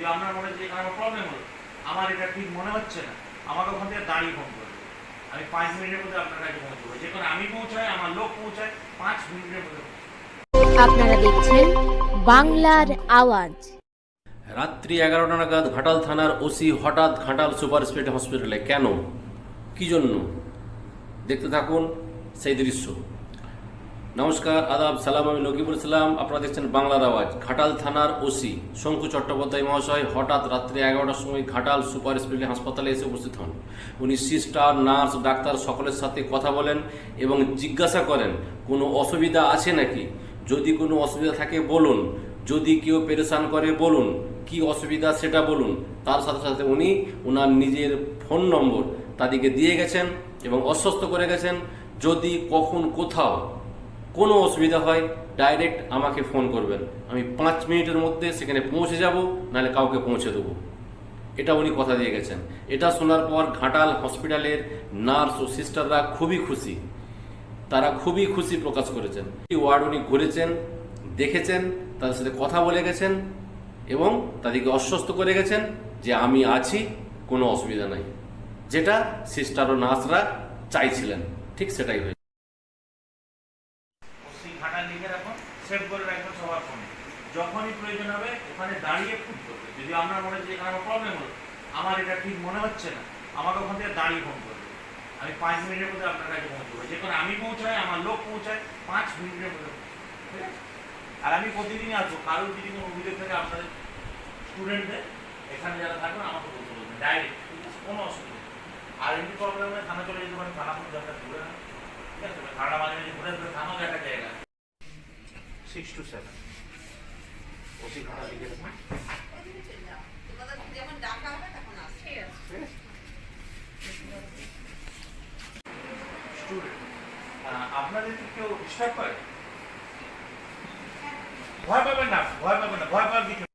যদি আপনার মনে যে এখানে আমার প্রবলেম হলো, আমার এটা ঠিক মনে হচ্ছে না, আমাকে ওখান থেকে দাঁড়িয়ে ফোন করবে। আমি 5 মিনিটের মধ্যে আপনার কাছে পৌঁছবো। যেখানে আমি পৌঁছাই, আমার লোক পৌঁছায় 5 মিনিটের মধ্যে। আপনারা দেখছেন বাংলার আওয়াজ। রাত্রি 11টা নাগাদ ঘাটাল থানার ওসি হঠাৎ ঘাটাল সুপার স্পেশালিটি হসপিটালে। কেন, কি জন্য? দেখতে থাকুন সেই দৃশ্য। নমস্কার, আদাব, সালাম, আমি নকিবুল ইসলাম। আপনারা দেখছেন বাংলার আওয়াজ। ঘাটাল থানার ওসি শঙ্কু চট্টোপাধ্যায় মহাশয় হঠাৎ রাত্রি 11টার সময় ঘাটাল সুপার স্পেশালিটি হাসপাতালে এসে উপস্থিত হন। উনি সিস্টার, নার্স, ডাক্তার সকলের সাথে কথা বলেন এবং জিজ্ঞাসা করেন কোনো অসুবিধা আছে নাকি। যদি কোনো অসুবিধা থাকে বলুন, যদি কেউ পেরেশান করে বলুন, কি অসুবিধা সেটা বলুন। তার সাথে সাথে উনি ওনার নিজের ফোন নম্বর তাদেরকে দিয়ে গেছেন এবং আশ্বস্ত করে গেছেন, যদি কখন কোথাও কোনো অসুবিধা হয় ডাইরেক্ট আমাকে ফোন করবেন, আমি 5 মিনিটের মধ্যে সেখানে পৌঁছে যাব, নাহলে কাউকে পৌঁছে দেবো। এটা উনি কথা দিয়ে গেছেন। এটা শোনার পর ঘাটাল হসপিটালের নার্স ও সিস্টাররা খুবই খুশি, তারা খুবই খুশি প্রকাশ করেছেন। ওয়ার্ড উনি ঘুরেছেন, দেখেছেন, তাদের সাথে কথা বলে গেছেন এবং তাদেরকে আশ্বস্ত করে গেছেন যে আমি আছি, কোনো অসুবিধা নাই। যেটা সিস্টার ও নার্সরা চাইছিলেন, ঠিক সেটাই হয়েছে। ঘাটা লিখে রাখুন, সেভ করে রাখবেন সবার ফোনে। যখনই প্রয়োজন হবে ওখানে দাঁড়িয়ে ফোন করবে। যদি আপনার মনে যে এখানে আমার প্রবলেম হলো, আমার এটা ঠিক মনে হচ্ছে না, আমাকে ওখান থেকে দাঁড়িয়ে ফোন করবে। আমি 5 মিনিটের মধ্যে আপনার কাছে পৌঁছবো। যেখানে আমি পৌঁছাই, আমার লোক পৌঁছায় 5 মিনিটের মধ্যে। ঠিক আছে? আর আমি প্রতিদিনই আসবো। কারোর যদি কোনো অভিযোগ থাকে আপনাদের স্টুডেন্টদের এখানে যারা থাকবেন আমাকে বলতে বলবেন ডাইরেক্ট, কোনো অসুবিধা নেই। আর এমনি প্রবলেম হলে থানা চলে যেতে পারেন, থানা কোনো জায়গা ঘুরে না। ঠিক আছে? থানা মাঝে মাঝে ঘুরে ঘুরে থানাও একটা জায়গা। 6 to 7 ওসি ঘাটা লিখে রাখুন। আপনাদের কি কেউ ডিস্টার্ব করে? ভয় পাবেন না, ভয় পাবেন না, ভয় পাওয়ার কিছু